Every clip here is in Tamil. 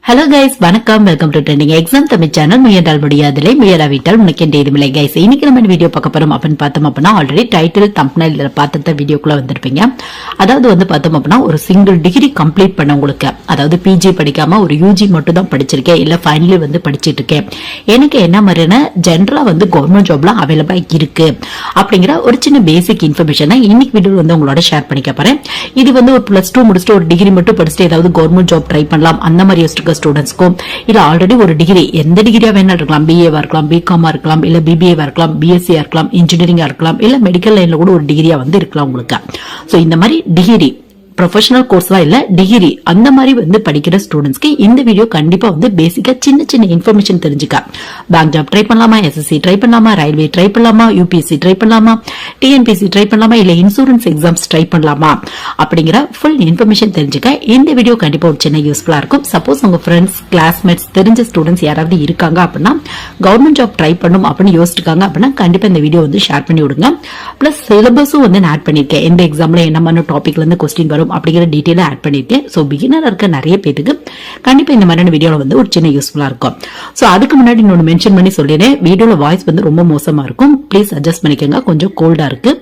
ஹலோ கைஸ், வணக்கம். Welcome to trending exam Tamil channel. முயன்றால் முடியாதில்லை, முயலாவிட்டால் உனக்கு ஏதுமில்லை. கைஸ், இன்னைக்கு நம்ம வீடியோ பார்க்க போறோம் அப்படின்னு பார்த்தோம் அப்படின்னா, ஆல்ரெடி டைட்டில் தம்ப்நெயில் பார்த்த வீடியோக்குள்ள வந்திருப்பீங்க. அதாவது பார்த்தோம் அப்படின்னா, ஒரு சிங்கிள் டிகிரி கம்ப்ளீட் பண்ணவங்களுக்கு, அதாவது பிஜி படிக்காம ஒரு யூஜி மட்டும் தான் படிச்சிருக்கேன், இல்ல ஃபைனலி படிச்சிட்டு இருக்கேன், எனக்கு என்ன மாதிரியான ஜென்ரலா கவர்மெண்ட் ஜாப்லாம் அவைலபிளா இருக்கு அப்படிங்கிற ஒரு சின்ன பேசிக் இன்ஃபர்மேஷன் இன்னைக்கு வீடியோ உங்களோட ஷேர் பண்ணிக்க போறேன். இது ஒரு +2 முடிச்சுட்டு ஒரு டிகிரி மட்டும் படிச்சுட்டு ஏதாவது கவர்மெண்ட் ஜாப் ட்ரை பண்ணலாம் அந்த மாதிரி யோசிச்சுக்க ஸ்டூடெண்ட்ஸ்க்கும், இல்ல ஆல்ரெடி ஒரு டிகிரி எந்த டிகிரியா வேணா இருக்கலாம், பிஏவா இருக்கலாம், பிகாமா இருக்கலாம், இல்ல பிபிஏவா இருக்கலாம், பிஎஸ்சியா இருக்கலாம், இன்ஜினியரிங்கா இருக்கலாம், இல்ல மெடிக்கல் லைன்ல கூட ஒரு டிகிரியா இருக்கலாம் உங்களுக்கு. சோ இந்த மாதிரி டிகிரி ப்ரொஃபஷனல் கோர்ஸ்லாம் இல்ல, டிகிரி அந்த மாதிரி படிக்கிற ஸ்டூடெண்ட்ஸ்க்கு இந்த வீடியோ கண்டிப்பா பேசிக்கா சின்ன சின்ன இன்ஃபர்மேஷன் தெரிஞ்சுக்க. பேங்க் ஜாப் ட்ரை பண்ணலாமா, எஸ்எஸ்சி ட்ரை பண்ணலாமா, ரயில்வே ட்ரை பண்ணலாமா, யூபிஎஸ்சி ட்ரை பண்ணலாமா, டிஎன்பிஎஸ்சி ட்ரை பண்ணலாமா, இல்ல இன்சூரன்ஸ் எக்ஸாம்ஸ் ட்ரை பண்ணலாமா அப்படிங்கிற ஃபுல் இன்ஃபர்மேஷன் தெரிஞ்சுக்க இந்த வீடியோ கண்டிப்பா ஒரு சின்ன யூஸ்ஃபுல்லா இருக்கும். சப்போஸ் உங்க ஃப்ரெண்ட்ஸ், கிளாஸ்மேட்ஸ், தெரிஞ்ச ஸ்டூடெண்ட்ஸ் யாராவது இருக்காங்க அப்படின்னா, கவர்மெண்ட் ஜாப் ட்ரை பண்ணும் அப்படின்னு யோசிச்சிருக்காங்க அப்படின்னா கண்டிப்பா இந்த வீடியோ ஷேர் பண்ணி விடுங்க. பிளஸ் சிலபஸும் நான் ஆட் பண்ணிருக்கேன், எந்த எக்ஸாம்ல என்ன மாதிரி டாபிக்ல இருந்து கொஸ்டின் வரும் அப்படிங்கிற டீடைலா ஆட் பண்ணிருக்கேன். சோ பிகினர் இருக்க நிறைய பேருக்கு கண்டிப்பா இந்த மாதிரியான வீடியோல ஒரு சின்ன யூஸ்ஃபுல்லா இருக்கும். சோ அதுக்கு முன்னாடி இன்னொன்னு மென்ஷன் பண்ணி சொல்லிடுறேன், வீடியோல வாய்ஸ் ரொம்ப மோசமா இருக்கும், ப்ளீஸ் அட்ஜஸ்ட் பண்ணிக்கோங்க, கொஞ்சம் கோல்டா இருக்கு.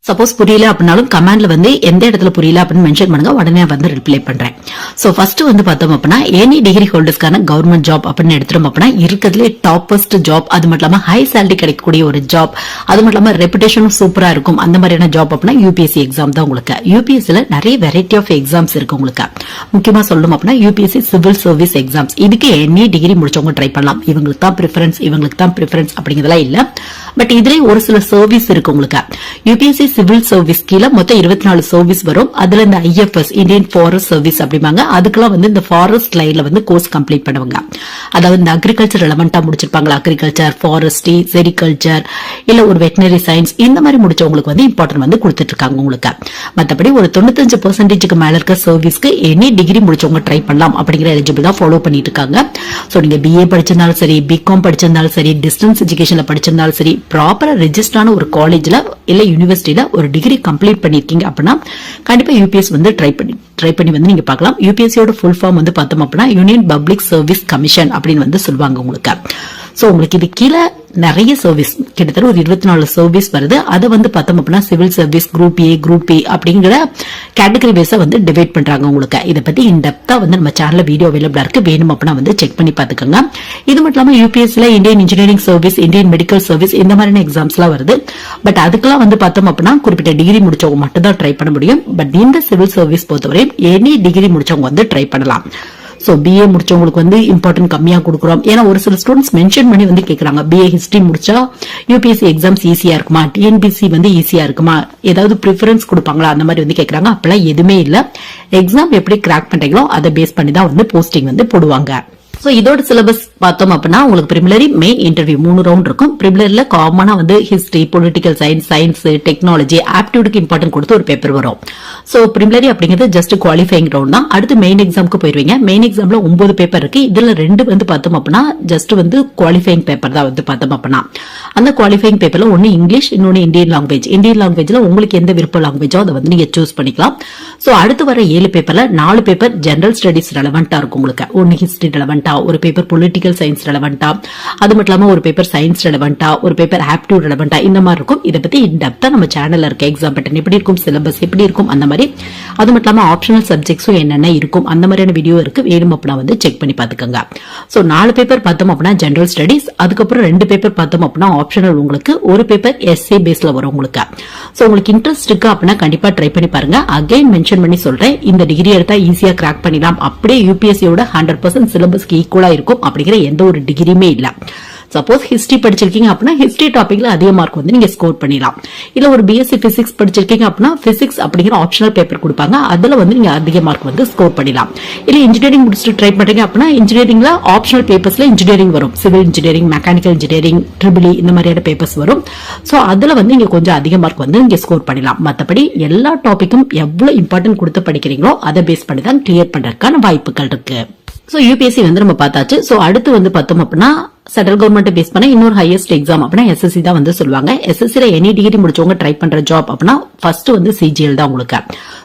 சப்போஸ் புரியல அப்படின்னாலும் கமெண்ட்ல எந்த இடத்துல புரியல அப்படின்னு மென்ஷன் பண்ணுங்க, உடனே ரிப்ளை பண்றேன். சோ ஃபர்ஸ்ட் பார்த்தோம் அப்படின்னா, எனி டிகிரி ஹோல்டர்ஸ்க்கான கவர்மெண்ட் ஜாப் அப்படின்னு எடுத்துரும் அப்படின்னா இருக்கிறதுலே டாப்பஸ்ட் ஜாப், அது மட்டும் இல்லாம ஹை சேலரி கிடைக்கக்கூடிய ஒரு ஜாப், அது மட்டும் இல்லாம ரெப்புடேஷனும் சூப்பரா இருக்கும் அந்த மாதிரியான ஜாப் அப்படின்னா யூபிஎஸ்சி எக்ஸாம் தான் உங்களுக்கு. யூபிஎஸ்சில நிறைய வெரைட்டி ஆஃப் எக்ஸாம்ஸ் இருக்கு உங்களுக்கு. முக்கியமா சொல்லணும் அப்படின்னா யூபிஎஸ்சி சிவில் சர்வீஸ் எக்ஸாம்ஸ், இதுக்கு எனி டிகிரி முடிச்சவங்க ட்ரை பண்ணலாம். இவங்களுக்கு தான் ப்ரிஃபரன்ஸ், இவங்களுக்கு தான் ப்ரிஃபரன்ஸ் அப்படிங்கிறதெல்லாம் இல்ல. பட் இதுல ஒரு சில சர்வீஸ் இருக்கு உங்களுக்கு. யூபிஎஸ்சி சிவில் சர்வீஸ் கீழே மொத்தம் 24 சர்வீஸ் வரும். அதுல இந்த ஐஎஃப்எஸ், இந்தியன் ஃபாரஸ்ட் சர்வீஸ் அப்படிம்பாங்க, அதுக்கெல்லாம் இந்த ஃபாரஸ்ட் லைன்ல கோர்ஸ் கம்ப்ளீட் பண்ணுவாங்க. அதாவது இந்த அக்ரிகல்ச்சர் ரெலவெண்டா முடிச்சிருப்பாங்களா, அக்ரிகல்ச்சர், ஃபாரஸ்ட்ரி, செரிகல்ச்சர், இல்ல ஒரு வெட்டினரி சயின்ஸ், இந்த மாதிரி முடிச்சவங்களுக்கு இம்பார்ட்டன்ட் கொடுத்துட்டு இருக்காங்க உங்களுக்கு. மத்தபடி ஒரு 95% மேல இருக்க சர்வீஸ்க்கு எனி டிகிரி முடிச்சவங்க ட்ரை பண்ணலாம் அப்படிங்கிற எலிஜிபிள் தான் ஃபாலோ பண்ணிட்டு இருக்காங்க. சோ நீங்க பிஏ படிச்சிருந்தாலும் சரி, பிகாம் படிச்சிருந்தாலும் சரி, டிஸ்டன்ஸ் எஜுகேஷன்ல படிச்சிருந்தாலும் சரி, ப்ராப்பரா ரெஜிஸ்டரான ஒரு காலேஜ்ல இல்ல யூனிவர்சிட்டியில ஒரு டிகிரி கம்ப்ளீட் பண்ணிருக்கீங்க அப்படின்னா கண்டிப்பா யூபிஎஸ் ட்ரை பண்ணி நீங்க பார்க்கலாம். யூபிஎஸ்சியோட ஃபுல் ஃபார்ம் பார்த்தோம் அப்படின்னா யூனியன் பப்ளிக் சர்வீஸ் கமிஷன் அப்படின்னு சொல்லுவாங்க உங்களுக்கு. சோ உங்களுக்கு இது கீழே நிறைய சர்வீஸ், கிட்டத்தட்ட ஒரு 24 சர்வீஸ் வருது. அதை பார்த்தோம் அப்படின்னா civil service, group A, group B அப்படிங்கிற கேட்டகரி வைஸா டிவைட் பண்றாங்க உங்களுக்கு. இதை பத்தி இன்டெப்தா நம்ம சேனல்ல வீடியோ அவைலபிளா இருக்கு, வேணும் அப்படின்னா செக் பண்ணி பாத்துக்கோங்க. இது மட்டும் இல்லாம யூபிஎஸ்சில Indian engineering service, Indian medical service, இந்த மாதிரியான எக்ஸாம்ஸ் எல்லாம் வருது. பட் அதுக்கெல்லாம் பார்த்தோம் அப்படின்னா குறிப்பிட்ட டிகிரி முடிச்சவங்க மட்டும் தான் ட்ரை பண்ண முடியும். பட் இந்த சிவில் சர்வீஸ் பொறுத்தவரை எனி டிகிரி முடிச்சவங்க ட்ரை பண்ணலாம். சோ பிஏ முடிச்சவங்களுக்கு இம்பார்ட்டன்ட் கம்மியா கொடுக்குறோம். ஏன்னா ஒரு சில ஸ்டூடெண்ட்ஸ் மென்ஷன் பண்ணி கேக்குறாங்க, பிஏ ஹிஸ்டரி முடிச்சா யூபிஎஸ்சி எக்ஸாம்ஸ் ஈஸியா இருக்குமா, டிஎன்பிஎஸ்சி ஈஸியா இருக்குமா, ஏதாவது ப்ரிஃபரன்ஸ் கொடுப்பாங்களா அந்த மாதிரி கேக்குறாங்க. அப்பெல்லாம் எதுவுமே இல்ல. எக்ஸாம் எப்படி கிராக் பண்றீங்களோ அதை பேஸ் பண்ணி தான் போஸ்டிங் போடுவாங்க. சோ இதோட சிலபஸ் பார்த்தோம் அப்படின்னா உங்களுக்கு பிரிமிலரி, மெயின், இன்டர்வியூ 3 ரவுண்ட் இருக்கும். பிரிமிலரில காமனா ஹிஸ்டரி, பொலிட்டிக்கல் சயின்ஸ், டெக்னாலஜி, ஆப்டிடியூடுக்கு இம்பார்ட்டன்ட் கொடுத்து ஒரு பேப்பர் வரும். சோ பிரிமிலரி அப்படிங்கிறது ஜஸ்ட் குவாலிஃபைங் ரவுண்ட் தான். அடுத்து மெயின் எக்ஸாமுக்கு போயிருவீங்க. மெயின் எக்ஸாம்ல 9 பேப்பர் இருக்கு. இதுல 2 பார்த்தோம் அப்படின்னா ஜஸ்ட் குவாலிஃபைங் பேப்பர் தான் பார்த்தோம் அப்படின்னா. அந்த குவாலிஃபைங் பேப்பர்ல ஒன்னு இங்கிலீஷ், இன்னொன்னு இந்தியன் லாங்குவேஜ். இந்தியன் லாங்குவேஜ்ல உங்களுக்கு எந்த விருப்ப லாங்குவேஜோ அதை நீங்க சூஸ் பண்ணிக்கலாம். சோ அடுத்து வர 7 பேப்பர்ல 4 பேப்பர் ஜெனரல் ஸ்டடிஸ் ரெலவெண்டா இருக்கும் உங்களுக்கு. ஒன்னு ஹிஸ்டரி ரெலவெண்டா, ஒரு பேப்பர் பொலிட்டிக்கல் சயின்ஸ் ரெலவெண்டா, அது மட்டும் இல்லாம ஒரு பேப்பர் சயின்ஸ் ரெலவெண்டா, ஒரு பேப்பர் ஆப்டிடியூட் ரெலவெண்டா, இந்த மாதிரி இருக்கும். இதை பத்தி இன்டெப்தா நம்ம சேனல்ல இருக்க எக்ஸாம் பேட்டர்ன் எப்படி இருக்கும், சிலபஸ் எப்படி இருக்கும் அந்த மாதிரி, அது மட்டும் இல்லாம ஆப்ஷனல் சப்ஜெக்ட்ஸும் என்னென்ன இருக்கும் அந்த மாதிரியான வீடியோ இருக்கு, வேணும் அப்படின்னா செக் பண்ணி பாத்துக்கோங்க. சோ 4 பேப்பர் பார்த்தோம் அப்படின்னா ஜெனரல் ஸ்டடிஸ், அதுக்கப்புறம் 2 பேப்பர் பார்த்தோம் அப்படின்னா ஆப்ஷனல், உங்களுக்கு ஒரு பேப்பர் எஸ்ஏ பேஸ்ல வரும் உங்களுக்கு. சோ உங்களுக்கு இன்ட்ரெஸ்ட் இருக்கு அப்படின்னா கண்டிப்பா ட்ரை பண்ணி பாருங்க. அகைன் மென்ஷன் பண்ணி சொல்றேன், இந்த டிகிரி எடுத்தா ஈஸியா கிராக் பண்ணிடலாம், அப்படியே யூபிஎஸ்சியோட 100% சிலபஸ்க்கு ஈக்குவலா இருக்கும் அப்படிங்கிற எந்த ஒரு டிகிரியுமே இல்ல. சப்போஸ் ஹிஸ்டரி படிச்சிருக்கீங்க அப்படின்னா ஹிஸ்டரி டாபிக்ல அதிக மார்க் நீங்க ஸ்கோர் பண்ணிடலாம். இல்ல ஒரு பிஎஸ்சி பிசிக்ஸ் படிச்சிருக்கீங்க அப்படின்னா பிசிக்ஸ் அப்படிங்கிற ஆப்ஷனல் பேப்பர் கொடுப்பாங்க, அதுல நீங்க அதிக மார்க் ஸ்கோர் பண்ணிடலாம். இல்ல இன்ஜினியரிங் முடிச்சுட்டு ட்ரை பண்றீங்க அப்படின்னா இன்ஜினியரிங்ல ஆப்ஷனல் பேப்பர்ஸ்ல இன்ஜினியரிங் வரும், civil engineering, mechanical engineering, triple இந்த மாதிரியான பேப்பர்ஸ் வரும். சோ அதுல நீங்க கொஞ்சம் அதிக மார்க் நீங்க ஸ்கோர் பண்ணலாம். மத்தபடி எல்லா டாபிக்கும் எவ்வளவு இம்பார்ட்டன்ட் கொடுத்து படிக்கிறீங்களோ அதை பேஸ் பண்ணி தான் கிளியர் பண்றதுக்கான வாய்ப்புகள் இருக்கு. சோ யூபிஎஸ்சி நம்ம பார்த்தாச்சு. சோ அடுத்து பார்த்தோம் அப்படின்னா சென்ட்ரல் கவர்மெண்ட் பேஸ் பண்ண இன்னொரு ஹையஸ்ட் எக்ஸாம் அப்படின்னா எஸ்எஸ்சி தான் சொல்லுவாங்க. எஸ்எஸ்சில எனி டிகிரி முடிச்சவங்க ட்ரை பண்ற ஜாப் அப்படின்னா ஃபர்ஸ்ட் சிஜிஎல் தான் உங்களுக்கு.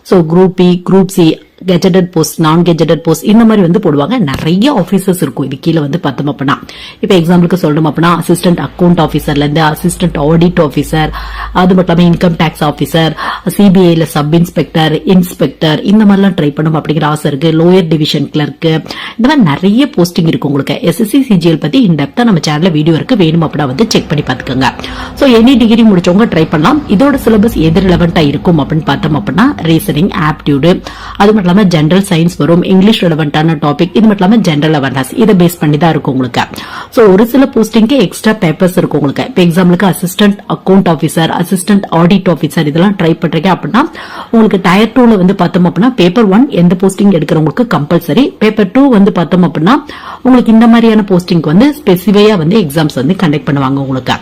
So group B, group C, gazetted post, non gazetted post இந்த மாதிரி வந்து போடுவாங்க. நிறைய ஆபீசர்ஸ் இருக்கும் இது கீழே வந்து பார்த்தோம் அப்படின்னா. இப்ப எக்ஸாம்பிளுக்கு சொல்லணும் அப்படின்னா அசிஸ்டன்ட் அக்கௌண்ட் ஆபீசர்ல இருந்து அசிஸ்டன்ட் ஆடிட் ஆபீசர், அது மட்டும் இல்லாம இன்கம் டாக்ஸ் ஆபீசர், சிபிஐல சப் இன்ஸ்பெக்டர், இன்ஸ்பெக்டர் இந்த மாதிரிலாம் ட்ரை பண்ணும் அப்படிங்கிற ஆசை இருக்கு. லோயர் டிவிஷன் கிளர்க், இந்த மாதிரி நிறைய போஸ்டிங் இருக்கு உங்களுக்கு. எஸ்எஸ்சி சிஜிஎல் பத்தி இன்டெப்தா நம்ம சேனல்ல வீடியோ இருக்கு, வேணும் அப்படின்னா வந்து செக் பண்ணி பாத்துக்கோங்க. சோ எனி டிகிரி முடிச்சவங்க ட்ரை பண்ணலாம். இதோட சிலபஸ் எது ரிலவெண்டா இருக்கும் அப்படின்னு பார்த்தோம் அப்படின்னா ரீசனிங், ஆப்டிடியூட், அது மட்டும் இல்லாம ஜெனரல் சயின்ஸ் வரும், இங்கிலீஷ் ரிலவெண்டான டாபிக், இது மட்டும் இல்லாம ஜெனரல் அவேர்னஸ் இதை பேஸ் பண்ணி தான் இருக்கும் உங்களுக்கு. சோ ஒரு சில போஸ்டிங்க்கு எக்ஸ்ட்ரா பேப்பர்ஸ் இருக்கும் உங்களுக்கு. இப்ப எக்ஸாம்பிளுக்கு assistant account officer, assistant audit officer இதெல்லாம் ட்ரை பண்றீங்க அப்படின்னா உங்களுக்கு டயர் 2ல வந்து பார்த்தோம் அப்படின்னா பேப்பர் 1 எந்த போஸ்டிங் எடுக்கிறவங்களுக்கு கம்பல்சரி, பேப்பர் 2 வந்து பார்த்தோம் அப்படின்னா உங்களுக்கு இந்த மாதிரியான போஸ்டிங் வந்து ஸ்பெசிஃபையா வந்து எக்ஸாம்ஸ் வந்து கண்டக்ட் பண்ணுவாங்க உங்களுக்கு.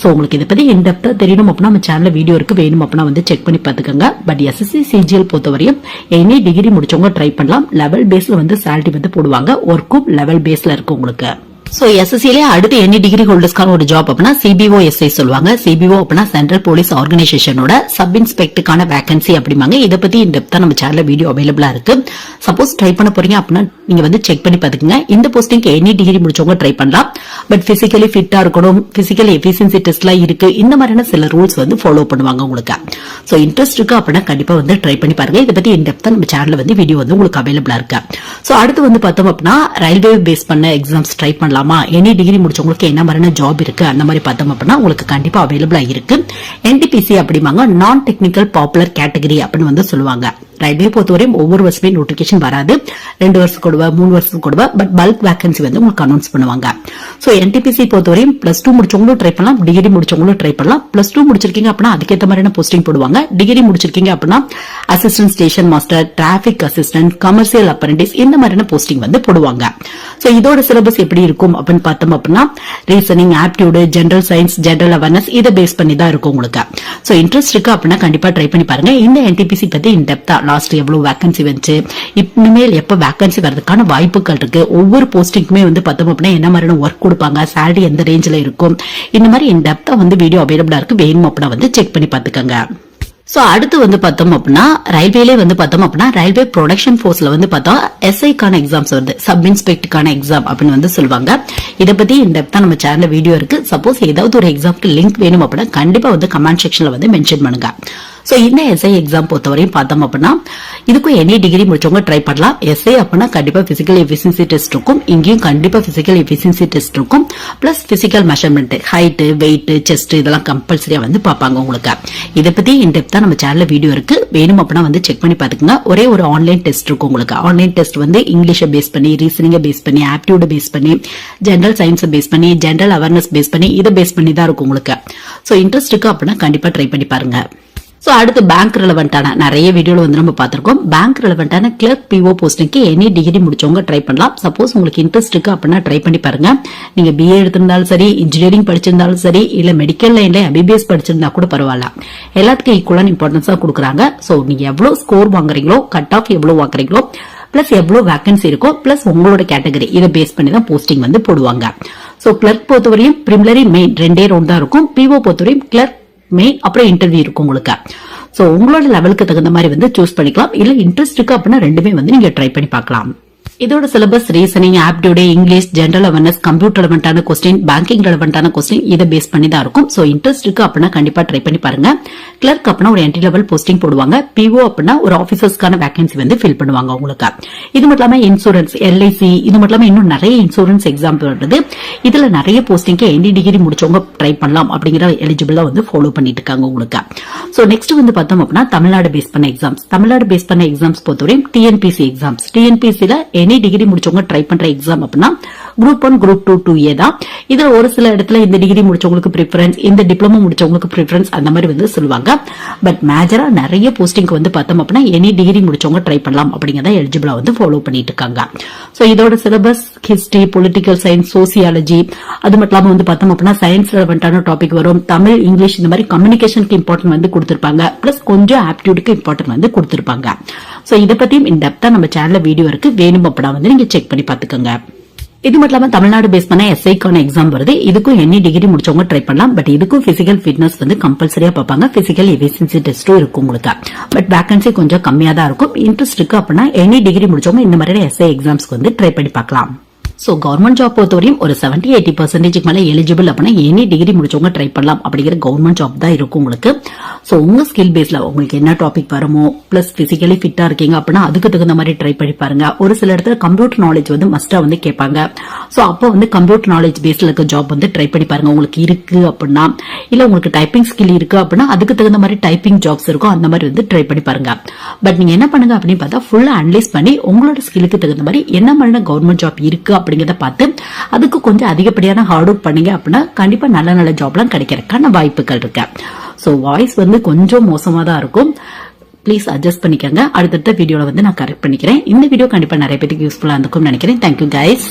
சோ உங்களுக்கு இதை பத்தி இன்டெப்தா தெரியணும் அப்படின்னா நம்ம சேனல்ல வீடியோ இருக்கு, வேணும் அப்படின்னா வந்து செக் பண்ணி பாத்துக்கோங்க. பட் எஸ்எஸ்சி சிஜிஎல் பொறுத்தவரையும் எனி டிகிரி முடிச்சவங்க ட்ரை பண்ணலாம். லெவல் பேஸ்ல வந்து சேலரி வந்து போடுவாங்க, ஒர்க்கும் லெவல் பேஸ்ல இருக்கு உங்களுக்கு. சோ எஸ்எஸ்சிலே அடுத்து எனி டிகிரி ஹோல்டர்ஸ்க்கான ஒரு ஜாப் அப்படின்னா சிபிஓ எஸ்ஐ சொல்லுவாங்க. சிபிஓ அப்படின்னா சென்ட்ரல் போலீஸ் ஆர்கனைசேஷனோட சப் இன்ஸ்பெக்டருக்கான வேகன்சி அப்படிம்பாங்க. இதை பத்தி இன்டெப்தா நம்ம சேனல்ல வீடியோ அவைலபிளா இருக்கு. சப்போஸ் ட்ரை பண்ண போறீங்க அப்படின்னா நீங்க வந்து செக் பண்ணி பாத்துக்கங்க. இந்த போஸ்டிங்க்கு எனி டிகிரி முடிச்சவங்க ட்ரை பண்ணலாம். பட் பிசிக்கலி ஃபிட்டா இருக்கணும், பிசிக்கல் எஃபிஷியன்சி டெஸ்ட்லாம் இருக்கு, இந்த மாதிரியான சில ரூல்ஸ் வந்து ஃபாலோ பண்ணுவாங்க உங்களுக்கு. சோ இன்ட்ரெஸ்ட் இருக்கு அப்படின்னா கண்டிப்பா வந்து ட்ரை பண்ணி பாருங்க. இதை பத்தி இன்டெப்தா நம்ம சேனல்ல வந்து வீடியோ வந்து உங்களுக்கு அவைலபிளா இருக்கு. சோ அடுத்து வந்து பார்த்தோம் அப்படின்னா ரயில்வே பேஸ் பண்ண எக்ஸாம்ஸ் ட்ரை பண்ணலாம். எனி டிகிரி முடிச்சவங்களுக்கு என்ன மாதிரியான ஜாப் இருக்கு அந்த மாதிரி பார்த்தோம் அப்படின்னா உங்களுக்கு கண்டிப்பா அவைலபிளா இருக்கு. என்டிபிசி அப்படிமாங்க, நான் டெக்னிக்கல் பாப்புலர் கேட்டகரி அப்படின்னு வந்து சொல்லுவாங்க. ரயில்வே பொறுத்தவரையும் ஒவ்வொரு வருஷமே நோட்டிபிகேஷன் வராது, 2 வருஷம் கொடுவா 3 வருஷம் கொடுவா, பட் பல்க் வேகன்சி வந்து உங்களுக்கு அனௌன்ஸ் பண்ணுவாங்க. சோ என்டிபிசி பொறுத்தவரையும் +2 முடிச்சவங்களும் ட்ரை பண்ணலாம், டிகிரி முடிச்சவங்களும் ட்ரை பண்ணலாம். +2 முடிச்சிருக்கீங்க அப்படின்னா அதுக்கேற்ற மாதிரியான போஸ்டிங் போடுவாங்க. டிகிரி முடிச்சிருக்கீங்க அப்படின்னா assistant station master, traffic assistant, commercial apprentice இந்த மாதிரியான போஸ்டிங் வந்து போடுவாங்க. சோ இதோட சிலபஸ் எப்படி இருக்கும் அப்படின்னு பார்த்தோம் அப்படின்னா reasoning, aptitude, general science, general awareness இதை பேஸ் பண்ணி தான் இருக்கும் உங்களுக்கு. சோ இன்ட்ரெஸ்ட் இருக்கு அப்படின்னா கண்டிப்பா ட்ரை பண்ணி பாருங்க. இந்த என்டிபிசி பத்தி இன்டெப்தா லாஸ்ட் எவ்வளவு வேகன்சி வந்துச்சு, இனிமேல் எப்ப வேகன்சி வரதுக்கான வாய்ப்புகள் இருக்கு, ஒவ்வொரு போஸ்டிங்குமே வந்து பார்த்தோம் அப்படின்னா என்ன மாதிரியான ஒர்க் கொடுப்பாங்க, சேலரி எந்த ரேஞ்சில இருக்கும், இந்த மாதிரி இன்டெப்தா வந்து வீடியோ அவைலபிளா இருக்கு, வேணும் அப்படின்னா வந்து செக் பண்ணி பாத்துக்கோங்க. சோ அடுத்து வந்து பார்த்தோம் அப்படின்னா ரயில்வேல வந்து பார்த்தோம் அப்படின்னா ரயில்வே ப்ரொடக்ஷன் போர்ஸ்ல வந்து பார்த்தா எஸ்ஐக்கான எக்ஸாம்ஸ் வருது, சப் இன்ஸ்பெக்டருக்கான எக்ஸாம் அப்படின்னு வந்து சொல்லுவாங்க. இதை பத்தி இன்டெப்தா நம்ம சேனல்ல வீடியோ இருக்கு. சப்போஸ் ஏதாவது ஒரு எக்ஸாம்க்கு லிங்க் வேணும் அப்படின்னா கண்டிப்பா வந்து கமெண்ட் செக்ஷன்ல வந்து மென்ஷன் பண்ணுங்க. சோ இந்த எஸ்ஐ எக்ஸாம் பொறுத்தவரையும் பார்த்தோம் அப்படின்னா இதுக்கும் எனி டிகிரி முடிச்சவங்க ட்ரை பண்ணலாம். எஸ்ஐ அப்படின்னா கண்டிப்பா பிசிக்கல் எஃபிஷியன்சி டெஸ்ட் இருக்கும், இங்கேயும் கண்டிப்பா பிசிக்கல் எஃபிஷியன்சி டெஸ்ட் இருக்கும், plus physical measurement, height, weight, chest இதெல்லாம் கம்பல்சரியா வந்து பாப்பாங்க உங்களுக்கு. இதை பத்தி இன்டெப்தா நம்ம சேனல்ல வீடியோ இருக்கு, வேணும் அப்படின்னா வந்து செக் பண்ணி பாத்துக்கோங்க. ஒரே ஒரு ஆன்லைன் டெஸ்ட் இருக்கும் உங்களுக்கு. ஆன்லைன் டெஸ்ட் வந்து இங்கிலீஷை பேஸ் பண்ணி, ரீசனிங்க பேஸ் பண்ணி, ஆப்டிடியூட் பேஸ் பண்ணி, ஜெனரல் சயின்ஸ் பேஸ் பண்ணி, ஜெனரல் அவேர்னஸ் பேஸ் பண்ணி இதை பேஸ் பண்ணி தான் இருக்கும் உங்களுக்கு. சோ இன்ட்ரெஸ்ட் இருக்கு அப்படின்னா கண்டிப்பா ட்ரை பண்ணி பாருங்க. சோ அடுத்து பேங்க் ரிலவெண்டான நிறைய வீடியோல வந்து நம்ம பாத்திருக்கோம். பேங்க் ரிலவெண்டான கிளர்க் பிஓ போஸ்டிங்க்கு எனி டிகிரி முடிச்சவங்க ட்ரை பண்ணலாம். சப்போஸ் உங்களுக்கு இன்ட்ரெஸ்ட் இருக்கு அப்படின்னா ட்ரை பண்ணி பாருங்க. நீங்க பிஏ எடுத்திருந்தாலும் சரி, இன்ஜினியரிங் படிச்சிருந்தாலும் சரி, இல்ல மெடிக்கல் லைன்ல எம்பிபிஎஸ் படிச்சிருந்தா கூட பரவாயில்ல, எல்லாத்துக்கும் ஈக்குவலான இம்பார்ட்டன்ஸா கொடுக்குறாங்க. சோ நீங்க எவ்வளவு ஸ்கோர் வாங்குறீங்களோ, கட் ஆஃப் எவ்வளவு வாங்குறீங்களோ, பிளஸ் எவ்வளவு வேகன்சி இருக்கோ, பிளஸ் உங்களோட கேட்டகரி இதை பேஸ் பண்ணி தான் போஸ்டிங் வந்து போடுவாங்க. சோ கிளர்க் பொறுத்தவரையும் பிரிமினரி மெயின் 2 ரவுண்ட் தான் இருக்கும். பிஓ பொறுத்தவரையும் கிளர்க் மெயின் அப்புறம் இன்டர்வியூ இருக்கும் உங்களுக்கு. சோ உங்களோட லெவலுக்கு தகுந்த மாதிரி வந்து சூஸ் பண்ணிக்கலாம். இல்ல இன்ட்ரெஸ்ட் இருக்கு அப்படின்னா ரெண்டுமே வந்து நீங்க ட்ரை பண்ணி பார்க்கலாம். இதோட syllabus reasoning, aptitude, English, general awareness, computer ரெலவெண்டான கொஸ்டின், பேங்கிங் ரெலவெண்டான கொஸ்டின் இதை பேஸ் பண்ணி தான் இருக்கும். சோ இன்ட்ரெஸ்ட் இருக்கு அப்படின்னா கண்டிப்பா ட்ரை பண்ணி பாருங்க. கிளர்க் அப்படின்னா ஒரு என்ட்ரி லெவல் போஸ்டிங் போடுவாங்க. பிஓ அப்படின்னா ஒரு ஆபீசர்ஸ்க்கான வேகன்சி வந்து ஃபில் பண்ணுவாங்க உங்களுக்கு. இது மட்டும் இல்லாம இன்சூரன்ஸ், எல்ஐசி இது மட்டும் இல்லாம இன்னும் நிறைய இன்சூரன்ஸ் எக்ஸாம் வருது. இதுல நிறைய போஸ்டிங்க்கு எனி டிகிரி முடிச்சவங்க ட்ரை பண்ணலாம் அப்படிங்கிற எலிஜிபிளா வந்து ஃபாலோ பண்ணிட்டு இருக்காங்க உங்களுக்கு. சோ நெக்ஸ்ட் வந்து பார்த்தோம் அப்படின்னா தமிழ்நாடு பேஸ் பண்ண எக்ஸாம்ஸ். தமிழ்நாடு பேஸ் பண்ண எக்ஸாம்ஸ் பொறுத்தவரையும் டிஎன்பிசி எக்ஸாம்ஸ். டிஎன்பிசில எனி டிகிரி முடிச்சவங்க ட்ரை பண்ற எக்ஸாம் அப்படின்னா குரூப் 1, குரூப் 2, 2A தான். இதுல ஒரு சில இடத்துல இந்த டிகிரி முடிச்சவங்களுக்கு ப்ரிஃபரன்ஸ், இந்த டிப்ளமோ முடிச்சவங்களுக்கு ப்ரிஃபரன்ஸ் அந்த மாதிரி வந்து சொல்லுவாங்க. பட் மேஜரா நிறைய போஸ்டிங்க்கு வந்து பார்த்தோம் அப்படின்னா எனி டிகிரி முடிச்சவங்க ட்ரை பண்ணலாம் அப்படிங்கறத எலிஜிபிளா வந்து ஃபாலோ பண்ணிட்டு இருக்காங்க. சோ இதோட syllabus history, political science, sociology, அது மட்டும் இல்லாம வந்து பார்த்தோம் அப்படின்னா சயின்ஸ் ரெலவெண்டான டாபிக் வரும். தமிழ், இங்கிலீஷ் இந்த மாதிரி கம்யூனிகேஷனுக்கு இம்பார்ட்டன்ட் வந்து கொடுத்திருப்பாங்க. பிளஸ் கொஞ்சம் ஆப்டிடியூடுக்கு இம்பார்ட்டன்ட் வந்து கொடுத்திருப்பாங்க. சோ இதை பத்தியும் இன் டெப்தா நம்ம சேனல்ல வீடியோ இருக்கு, வேணும் அப்படின்னா வந்து நீங்க செக் பண்ணி பாத்துக்கோங்க. இது மட்டும் இல்லாம தமிழ்நாடு பேஸ் பண்ண எஸ்ஐக்கான எக்ஸாம் வருது. இதுக்கும் எனி டிகிரி முடிச்சவங்க ட்ரை பண்ணலாம். பட் இதுக்கும் பிசிக்கல் ஃபிட்னஸ் வந்து கம்பல்சரியா பார்ப்பாங்க. பிசிக்கல் எஃபிஷியன்சி டெஸ்டும் இருக்கும் உங்களுக்கு. பட் வேகன்சி கொஞ்சம் கம்மியா தான் இருக்கும். இன்ட்ரெஸ்ட் இருக்கு அப்படின்னா எனி டிகிரி முடிச்சவங்க இந்த மாதிரி எஸ்ஐ எக்ஸாம்ஸ்க்கு வந்து ட்ரை பண்ணி பார்க்கலாம். சோ கவர்மெண்ட் ஜாப் பொறுத்தவரையும் ஒரு 70-80% மேல எலிஜிபிள் அப்படின்னா எனி டிகிரி முடிச்சவங்க ட்ரை பண்ணலாம் அப்படிங்கிற கவர்மெண்ட் ஜாப் தான் இருக்கும் உங்களுக்கு. சோ உங்க ஸ்கில் பேஸ்ல உங்களுக்கு என்ன டாபிக் வருமோ பிளஸ் பிசிக்கலி ஃபிட்டா இருக்கீங்க அப்படின்னா அதுக்கு தகுந்த மாதிரி ட்ரை பண்ணி பாருங்க. ஒரு சில இடத்துல கம்ப்யூட்டர் நாலேஜ் வந்து மஸ்டா வந்து கேட்பாங்க. சோ அப்போ வந்து கம்ப்யூட்டர் நாலேஜ் பேஸ்ல இருக்க ஜாப் வந்து ட்ரை பண்ணி பாருங்க உங்களுக்கு இருக்கு அப்படின்னா. இல்ல உங்களுக்கு டைப்பிங் ஸ்கில் இருக்கு அப்படின்னா அதுக்கு தகுந்த மாதிரி டைப்பிங் ஜாப்ஸ் இருக்கும். அந்த மாதிரி வந்து ட்ரை பண்ணி பாருங்க. பட் நீங்க என்ன பண்ணுங்க அப்படின்னு பார்த்தா ஃபுல்லா அனலைஸ் பண்ணி உங்களோட ஸ்கில்லுக்கு தகுந்த மாதிரி என்ன மாதிரி கவர்மெண்ட் ஜாப் இருக்கு அப்படிங்கறத பார்த்து அதுக்கு கொஞ்சம் அதிகப்படியான ஹார்ட் ஒர்க் பண்ணீங்க அப்படின்னா கண்டிப்பா நல்ல நல்ல ஜாப்லாம் கிடைக்கிறதுக்கான வாய்ப்புகள் இருக்கு. சோ வாய்ஸ் வந்து கொஞ்சம் மோசமா தான் இருக்கும். ப்ளீஸ் அட்ஜஸ்ட் பண்ணிக்கங்க. அடுத்தடுத்த வீடியோல வந்து நான் கரெக்ட் பண்ணிக்கிறேன். இந்த வீடியோ கண்டிப்பா நிறைய பேருக்கு யூஸ்ஃபுல்லா இருந்திருக்கும்னு நினைக்கிறேன். Thank you guys.